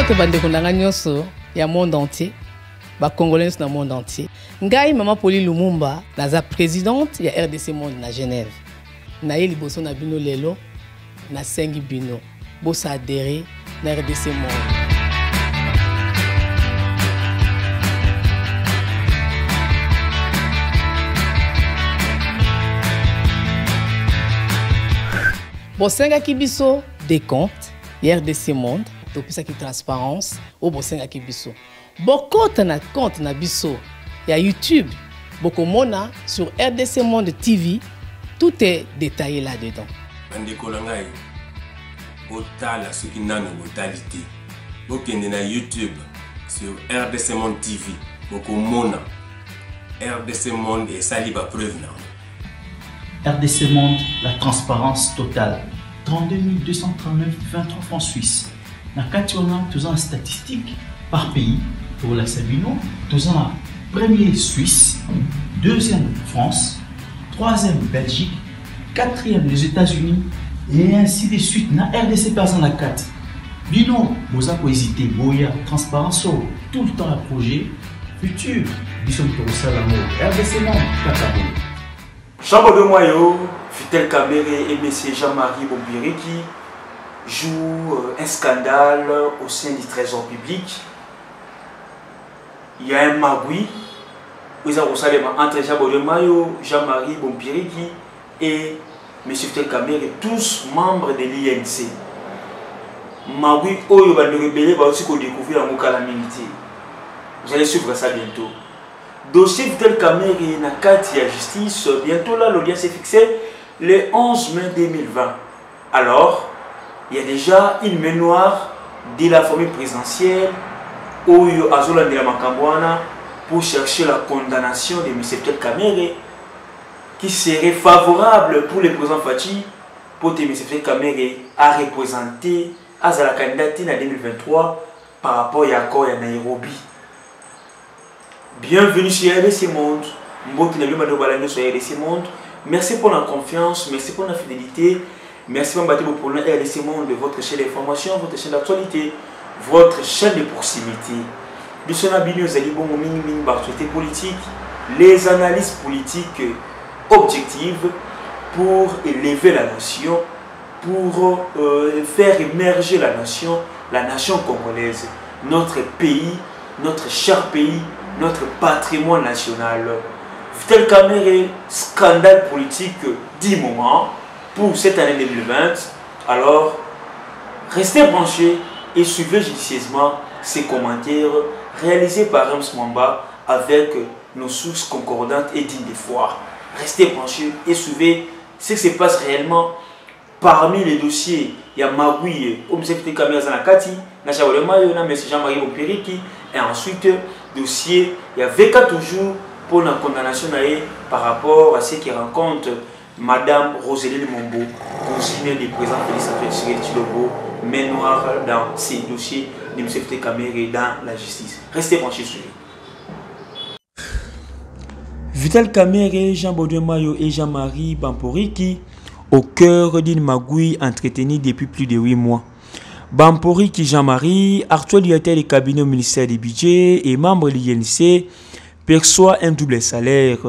te bandeko na nga nyonso ya monde entier, ba congolais na monde entier. Ngai Mama Pauline Lumumba naza présidente ya RDC Monde na Genève. Na ye liboso na bino lelo na sengi bino bosa adhérer na RDC Monde. Bosenga kibiso des comptes RDC Monde. Donc ça qui transparence au bosenga kibiso. Bokota na compte na biso ya YouTube. Bokomona sur RDC Monde TV. Tout est détaillé là-dedans. Bandeko langai. Botala ce qui n'a pas brutalité. Bokende na YouTube sur RDC Monde TV. Bokomona RDC Monde et saliba preuve na. RDC Monde, la transparence totale. 32 239 23 francs suisses. Na Kationa, tous en statistiques par pays. Pour la Sabino, tous en premier Suisse, deuxième France, troisième Belgique, quatrième les États-Unis et ainsi de suite. Na RDC personne la 4. Bino, vous avez hésité, Boya, transparence, tout le temps à projet futur. Bisson pour ça l'amour. RDC Monde, Katabo. Chambre de Moyo, Vitel Kamere et M. Jean-Marie Bombiriki jouent un scandale au sein du trésor public. Il y a un magouille entre Chambre de Moyo, Jean-Marie Bombiriki et M. Vitel Kamere, tous membres de l'INC. Magouille, Oyo va nous révéler, va aussi découvrir la calamité. Vous allez suivre ça bientôt. Dossier Vitel Kamere et Nakati à justice, bientôt là l'audience est fixée le 11 mai 2020. Alors, il y a déjà une main noire de la famille présidentielle Oyo Azola de la Makambouana pour chercher la condamnation de M. Vitel Kamere qui serait favorable pour le président Fachi pour que M. Vitel Kamere a représenté à la candidature en 2023 par rapport à l'accord à Nairobi. Bienvenue sur RDC Monde. Merci pour la confiance, merci pour la fidélité, merci pour la RDC Monde, votre chaîne d'information, votre chaîne d'actualité, votre chaîne de proximité. Politique, les analyses politiques objectives pour élever la nation, pour faire émerger la nation congolaise, notre pays, notre cher pays, notre patrimoine national. Vitel Kamere, scandale politique 10 moments pour cette année 2020. Alors, restez branchés et suivez judicieusement ces commentaires réalisés par Rams Mwamba avec nos sources concordantes et dignes de foi. Restez branchés et suivez ce qui se passe réellement parmi les dossiers. Il y a Magouille, Vitel Kamere Zanakati, Nachabole Mayo, M. Jean-Marie Bompiriki, et ensuite dossier, il y a VK toujours pour la condamnation par rapport à ce qui rencontre Madame Rosélie Mombo, cousine du président Félix Tshisekedi Tshilombo, main noire dans ces dossiers de M. Vitel Kamere dans la justice. Restez branchés sur lui. Vitel Kamere, Jean-Baudouin Mayo et Jean-Marie Bamporiki au cœur d'une magouille entretenue depuis plus de 8 mois. Bamporiki Jean-Marie, actuel directeur du cabinet au ministère du budget et membre de l'INC, perçoit un double salaire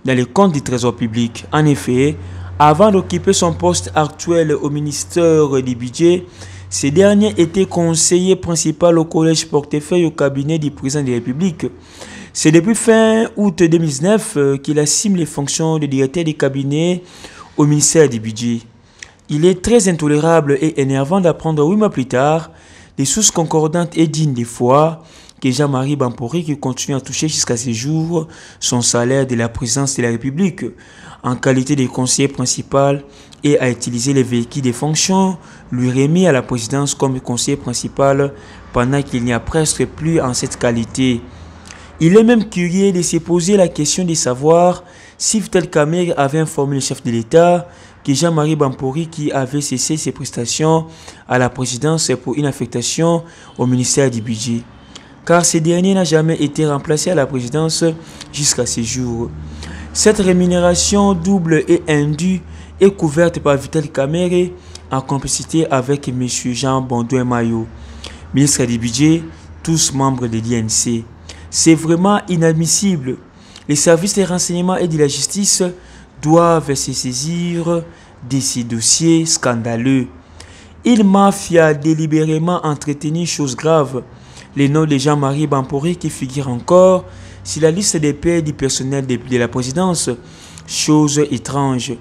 dans les comptes du trésor public. En effet, avant d'occuper son poste actuel au ministère du budget, ce dernier était conseiller principal au collège portefeuille au cabinet du président de la République. C'est depuis fin août 2019 qu'il assume les fonctions de directeur du cabinet au ministère du budget. Il est très intolérable et énervant d'apprendre 8 mois plus tard des sources concordantes et dignes de foi que Jean-Marie Bamporiki continue à toucher jusqu'à ce jour son salaire de la présidence de la République en qualité de conseiller principal et à utiliser les véhicules de fonction lui remis à la présidence comme conseiller principal pendant qu'il n'y a presque plus en cette qualité. Il est même curieux de se poser la question de savoir si Vitel Kamere avait informé le chef de l'État que Jean-Marie Bamporiki avait cessé ses prestations à la présidence pour une affectation au ministère du budget. Car ce dernier n'a jamais été remplacé à la présidence jusqu'à ce jour. Cette rémunération double et indue est couverte par Vitel Kamere en complicité avec M. Jean-Baudouin Mayo. ministre du budget, tous membres de l'INC. C'est vraiment inadmissible. Les services des renseignements et de la justice doivent se saisir de ces dossiers scandaleux. Il mafia délibérément entretenu chose grave. Les noms de Jean-Marie Bampori qui figurent encore sur la liste des pairs du personnel de la présidence. Chose étrange.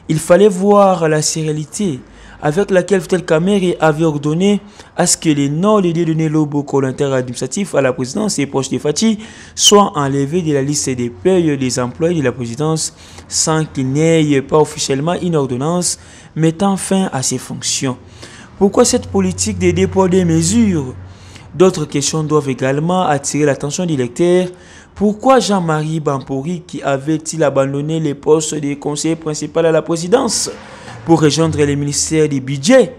Il fallait voir la sérénité avec laquelle Vital Kamerhe avait ordonné à ce que les noms de Dieudonné Lobo, coordonnateur administratif à la présidence et proche de Faty, soient enlevés de la liste des payes des employés de la présidence sans qu'il n'y ait pas officiellement une ordonnance mettant fin à ces fonctions. Pourquoi cette politique de dépôt des mesures? D'autres questions doivent également attirer l'attention du lecteur. Pourquoi Jean-Marie Bampori, qui avait-il abandonné les postes de conseiller principal à la présidence pour rejoindre le ministère du budget?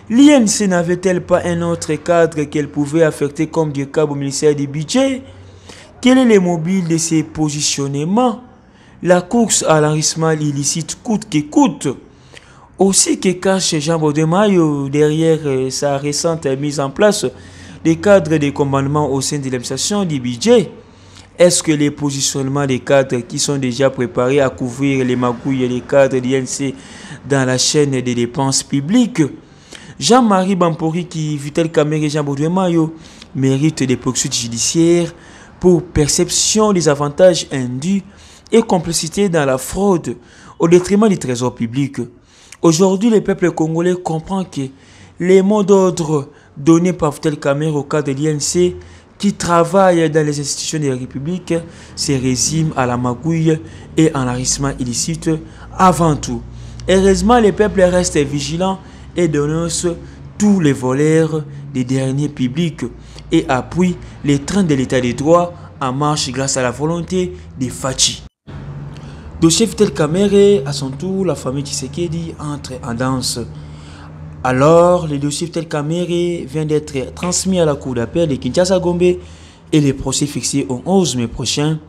L'INC n'avait-elle pas un autre cadre qu'elle pouvait affecter comme du câble au ministère du budget? Quel est le mobile de ces positionnements? La course à l'enrichissement illicite coûte que coûte. Aussi que cache Jean Baudemayo derrière sa récente mise en place des cadres de commandement au sein de l'administration du budget. Est-ce que les positionnements des cadres qui sont déjà préparés à couvrir les magouilles des cadres d'INC dans la chaîne des dépenses publiques? Jean-Marie Bampori, qui Vital Kamerhe et Jean Baudemayo méritent des poursuites judiciaires pour perception des avantages indus et complicité dans la fraude au détriment du trésor public. Aujourd'hui, le peuple congolais comprend que les mots d'ordre donnés par Vital Kamerhe au cadre de l'INC qui travaillent dans les institutions de la République se résument à la magouille et à l'enrichissement illicite avant tout. Heureusement, le peuple reste vigilant et dénonce tous les voleurs des derniers publics et appuie les trains de l'état des droits en marche grâce à la volonté de Faty. Dossier Vital Kamerhe, à son tour, la famille Tshisekedi entre en danse. Alors, le dossier Vital Kamerhe vient d'être transmis à la cour d'appel de Kinshasa-Gombe et le procès fixé au 11 mai prochain.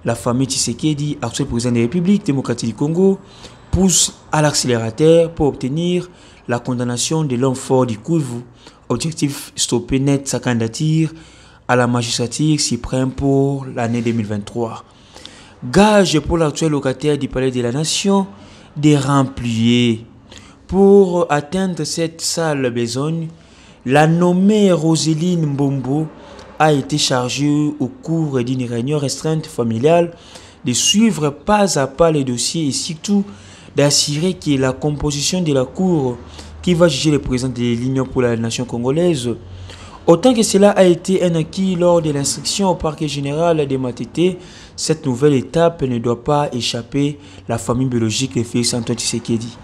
La famille Tshisekedi, actuel président de la République démocratique du Congo, pousse à l'accélérateur pour obtenir la condamnation de l'homme fort du Kivu. Objectif, stopper net sa candidature à la magistrature suprême pour l'année 2023. Gage pour l'actuel locataire du Palais de la Nation de remplir. Pour atteindre cette sale besogne, la nommée Roseline Mbombo a été chargée au cours d'une réunion restreinte familiale de suivre pas à pas les dossiers et surtout d'assurer que la composition de la cour qui va juger le président de l'Union pour la nation congolaise, autant que cela a été un acquis lors de l'instruction au parquet général de Matete, cette nouvelle étape ne doit pas échapper la famille biologique de Félix Antoine Tshisekedi.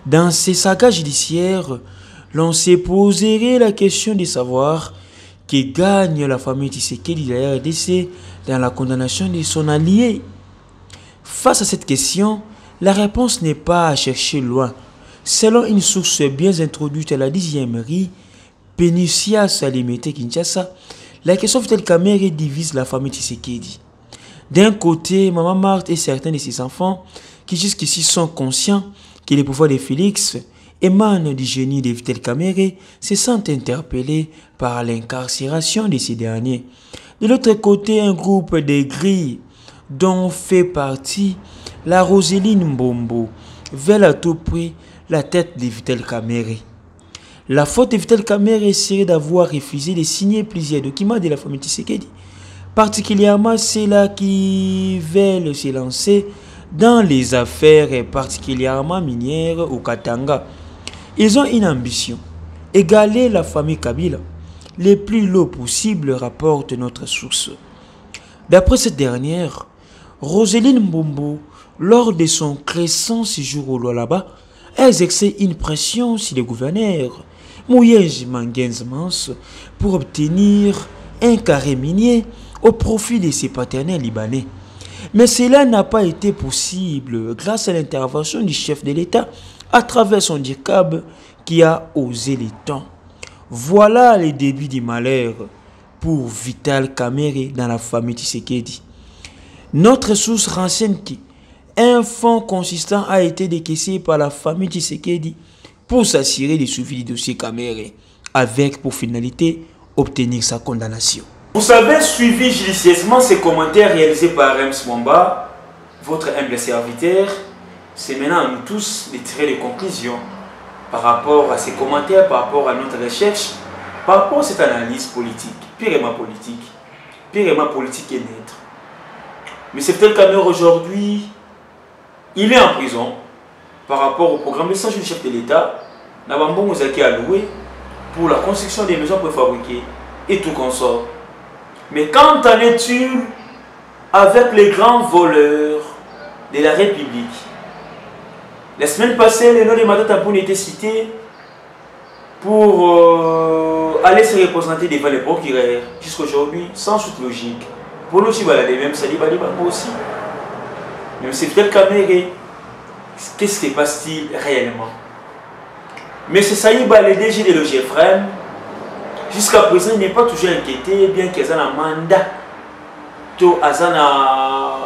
Dans ces sagas judiciaires, l'on s'est posé la question de savoir qui gagne la famille Tshisekedi de la RDC dans la condamnation de son allié. Face à cette question, la réponse n'est pas à chercher loin. Selon une source bien introduite à la 10e RI, Pénicia Salimete Kinshasa, la question Vital Kamerhe divise la famille Tshisekedi. D'un côté, Maman Marthe et certains de ses enfants, qui jusqu'ici sont conscients que les pouvoirs de Félix émanent du génie de Vital Kamerhe, se sentent interpellés par l'incarcération de ces derniers. De l'autre côté, un groupe de grilles dont fait partie la Roseline Mbombo veulent à tout prix la tête de Vital Kamerhe. La faute de Vital Kamerhe serait d'avoir refusé de signer plusieurs documents de la famille Tshisekedi, particulièrement ceux-là qui veulent se lancer dans les affaires particulièrement minières au Katanga. Ils ont une ambition, égaler la famille Kabila, le plus lourd possible, rapporte notre source. D'après cette dernière, Roseline Mbombo, lors de son récent séjour au Lualaba, a exercé une pression sur le gouverneur Mouyej Mangenzmans pour obtenir un carré minier au profit de ses partenaires libanais. Mais cela n'a pas été possible grâce à l'intervention du chef de l'État à travers son DIRCAB qui a osé les temps. Voilà les débuts du malheur pour Vital Kamerhe dans la famille Tshisekedi. Notre source renseigne qu'un fonds consistant a été décaissé par la famille Tshisekedi pour s'assurer du suivi du dossier Kamerhe, avec pour finalité obtenir sa condamnation. Vous avez suivi judicieusement ces commentaires réalisés par Rems Mwamba, votre humble serviteur. C'est maintenant à nous tous de tirer des conclusions par rapport à ces commentaires, par rapport à notre recherche, par rapport à cette analyse politique, purement politique et neutre. Mais c'est peut-être qu'à l'heure aujourd'hui, il est en prison par rapport au programme de stage du chef de l'État, Nabambo Zaki alloué pour la construction des maisons préfabriquées et tout consort. Mais quand en est-il avec les grands voleurs de la République? La semaine passée, le nom de Matata Tapoun était cité pour aller se représenter devant les procureurs. Jusqu'aujourd'hui, sans toute logique. Pour nous, même ça dit aussi. Mais c'est peut-être caméré. Qu'est-ce qui se passe-t-il réellement? Mais c'est Saïba, le DG de l'OGFREM, jusqu'à présent, il n'est pas toujours inquiété, bien qu'il y ait un mandat, il y a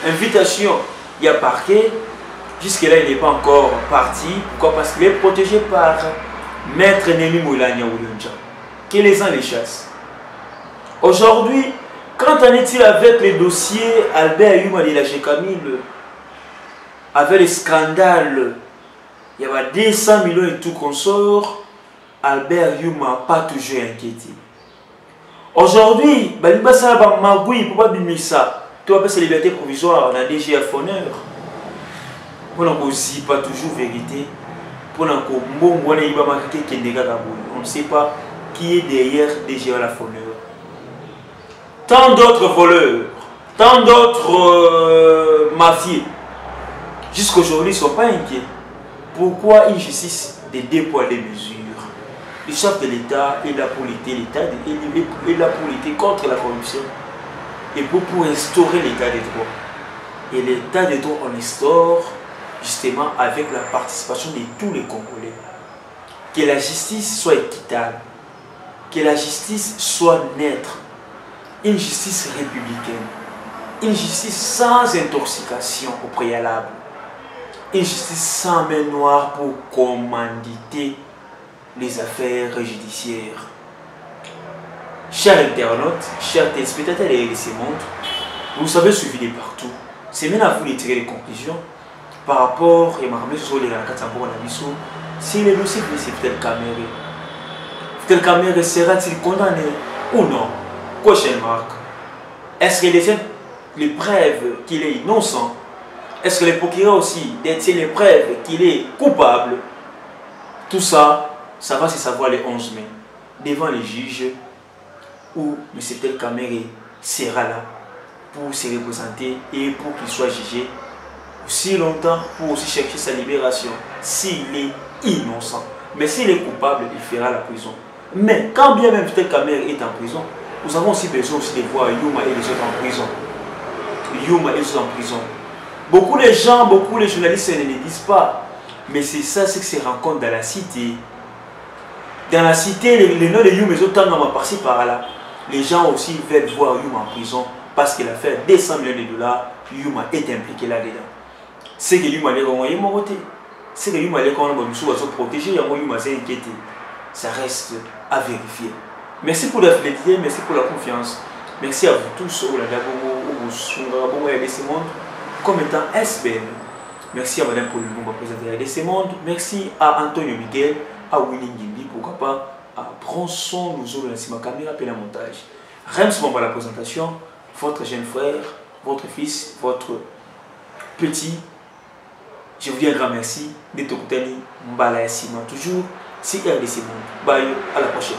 une invitation, il y a parquet. Jusque-là, il n'est pas encore parti. Pourquoi? Parce qu'il est protégé par Maître Nemi Moulania Oulunja, qui les en les chasse. Aujourd'hui, quand en est-il avec les dossiers Albert Yuma de la G-Camille, avec les scandales, il y avait 200 millions et tout consort, Albert Yuma pas toujours inquiété. Aujourd'hui, Balibasa Magoui, pourquoi Bimisa, tu vas passer liberté provisoire dans la DGF Honneur. Pour n'en pas toujours vérité, pour n'en on ne sait pas qui est derrière DGA la Honneur. Tant d'autres voleurs, tant d'autres mafieux, jusqu'aujourd'hui, ne sont pas inquiets. Pourquoi une justice de deux poids deux mesures? Le chef de l'État est là pour lutter l'État, est là pour lutter contre la corruption et pour instaurer l'État des droits. Et l'État des droits, on instaure justement avec la participation de tous les Congolais. Que la justice soit équitable, que la justice soit neutre, une justice républicaine, une justice sans intoxication au préalable, une justice sans main noire pour commanditer les affaires judiciaires. Chers internautes, chers téléspectateurs et RDC Monde, vous avez suivi de partout. C'est maintenant à vous de tirer les conclusions par rapport à si le dossier de Vital Kamere. Vital Kamere sera-t-il condamné ou non? Prochaine marque. Est-ce qu'il détient les preuves qu'il est innocent? Est-ce que les procureurs aussi détiennent les preuves qu'il est coupable? Tout ça, ça va se savoir le 11 mai, devant les juges, où M. Vital Kamere sera là pour se représenter et pour qu'il soit jugé aussi longtemps, pour aussi chercher sa libération, s'il est innocent. Mais s'il est coupable, il fera la prison. Mais quand bien même Vital Kamere est en prison, nous avons aussi besoin aussi de voir Yuma et les autres en prison. Yuma et les autres en prison. Beaucoup de gens, beaucoup de journalistes ne le disent pas. Mais c'est ça, c'est que se rencontre dans la cité. Dans la cité, le nom de Yuma et les autres ont par-ci par-là. Les gens aussi veulent voir Yuma en prison parce qu'il a fait 200 millions de dollars. Yuma est impliqué là-dedans. C'est que Yuma est moroté. C'est que Yuma est protégé. Yuma s'est inquiété. Ça reste à vérifier. Merci pour la fidélité, merci pour la confiance. Merci à vous tous comme étant SBN. Merci à Madame Pauline pour présenter RDC Monde. Merci à Antonio Miguel, à Winnie Gimbi, pourquoi pas, à Bronson, nous aurons la caméra et la montage. Rems pour la présentation, votre jeune frère, votre fils, votre petit. Je vous dis un grand merci. Netokutani Mbala Yassima, toujours, c'est RDC Monde. Bye, à la prochaine.